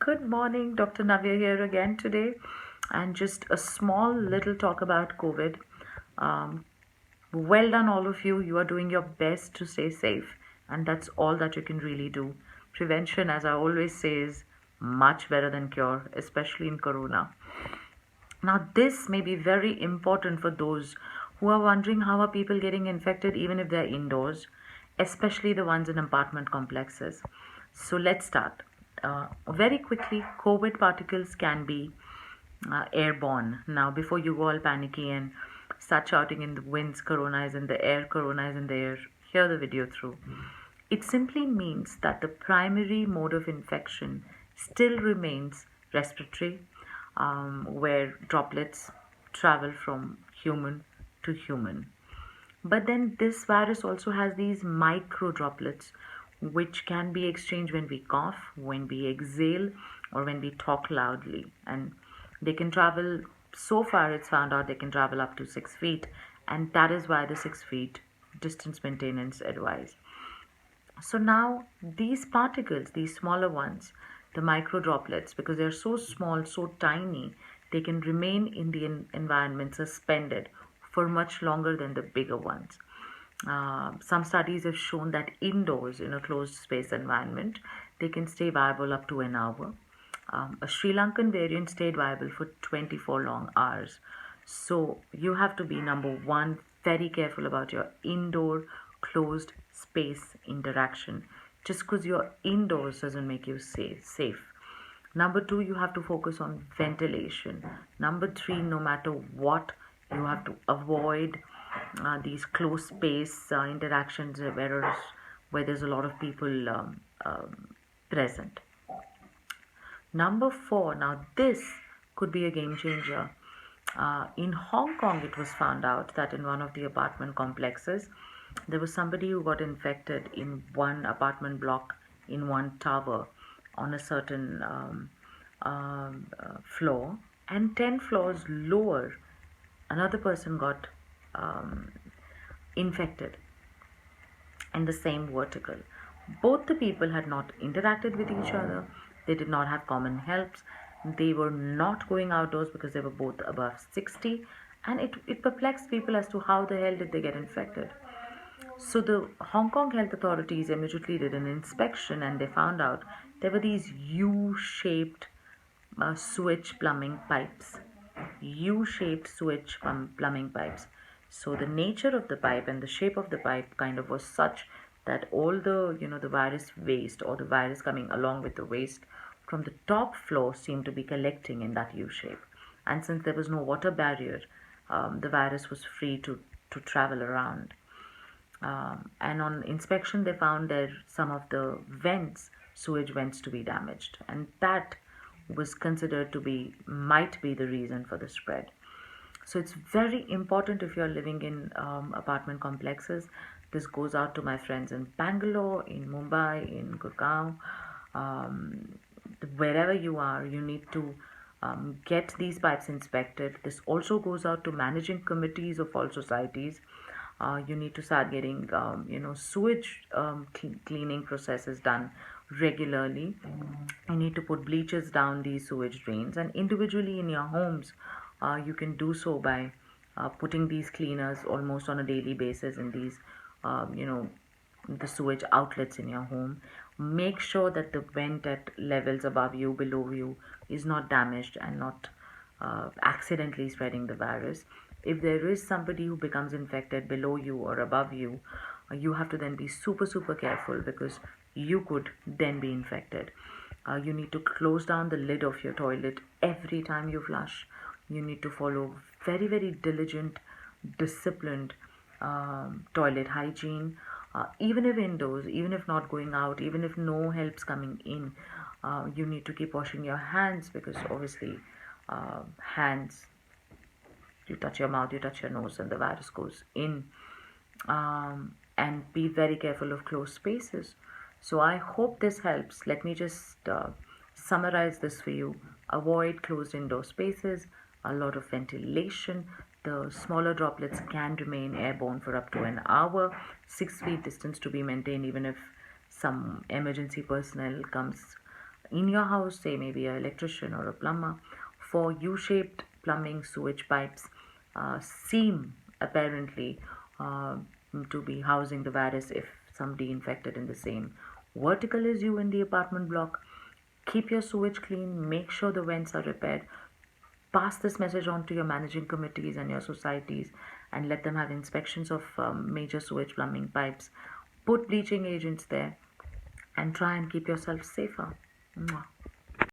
Good morning, Dr. Navhya here again today, and just a small little talk about COVID. Um, well done, all of you. You are doing your best to stay safe, and that's all that you can really do. Prevention, as I always say, is much better than cure, especially in Corona. Now, this may be very important for those who are wondering how are people getting infected even if they're indoors, especially the ones in apartment complexes. So let's start. Very quickly, COVID particles can be airborne. Now, before you go all panicky and start shouting in the winds, Corona is in the air, Corona is in the air, hear the video through. It simply means that the primary mode of infection still remains respiratory, where droplets travel from human to human. But then this virus also has these micro droplets which can be exchanged when we cough, when we exhale, or when we talk loudly. And they can travel so far, it's found out they can travel up to 6 feet, and that is why the 6 feet distance maintenance advice. So now these particles, these smaller ones, the micro droplets, because they're so small, so tiny, they can remain in the environment suspended for much longer than the bigger ones. Some studies have shown that indoors, in a closed space environment, they can stay viable up to an hour. A Sri Lankan variant stayed viable for 24 long hours. So you have to be number one, very careful about your indoor closed space interaction. Just because you're indoors doesn't make you safe. Number two, you have to focus on ventilation. Number three, no matter what, you have to avoid these close space interactions where there's a lot of people present. Number four, now this could be a game changer. In Hong Kong, it was found out that in one of the apartment complexes, there was somebody who got infected in one apartment block in one tower on a certain floor, and 10 floors lower, another person got um, infected in the same vertical. Both the people had not interacted with each other, they did not have common helps, they were not going outdoors because they were both above 60, and it perplexed people as to how the hell did they get infected. So the Hong Kong health authorities immediately did an inspection and they found out there were these U-shaped switch plumbing pipes. U-shaped switch plumbing pipes. So the nature of the pipe and the shape of the pipe kind of was such that all the virus waste or the virus coming along with the waste from the top floor seemed to be collecting in that U shape. And since there was no water barrier, the virus was free to travel around. And on inspection, they found there some of the vents, sewage vents, to be damaged, and that was considered to be might be the reason for the spread. So it's very important if you're living in apartment complexes. This goes out to my friends in Bangalore, in Mumbai, in Gurgaon, um, wherever you are. You need to get these pipes inspected. This also goes out to managing committees of all societies. You need to start getting sewage cleaning processes done regularly. You need to put bleachers down these sewage drains, and individually in your homes you can do so by putting these cleaners almost on a daily basis in these um, you know the sewage outlets in your home. Make sure that the vent at levels above you, below you, is not damaged and not accidentally spreading the virus. If there is somebody who becomes infected below you or above you, you have to then be super, super careful because you could then be infected. You need to close down the lid of your toilet every time you flush. You need to follow very, very diligent, disciplined toilet hygiene. Even if indoors, even if not going out, even if no help's coming in, you need to keep washing your hands because obviously hands, you touch your mouth, you touch your nose, and the virus goes in. And be very careful of closed spaces. So I hope this helps. Let me just summarize this for you. Avoid closed indoor spaces, a lot of ventilation. The smaller droplets can remain airborne for up to an hour. 6 feet distance to be maintained even if some emergency personnel comes in your house, say maybe an electrician or a plumber, for U-shaped plumbing sewage pipes seem apparently uh, to be housing the virus if somebody infected in the same vertical as you in the apartment block. Keep your sewage clean, make sure the vents are repaired. Pass this message on to your managing committees and your societies and let them have inspections of major sewage plumbing pipes. Put bleaching agents there and try and keep yourself safer. Mwah.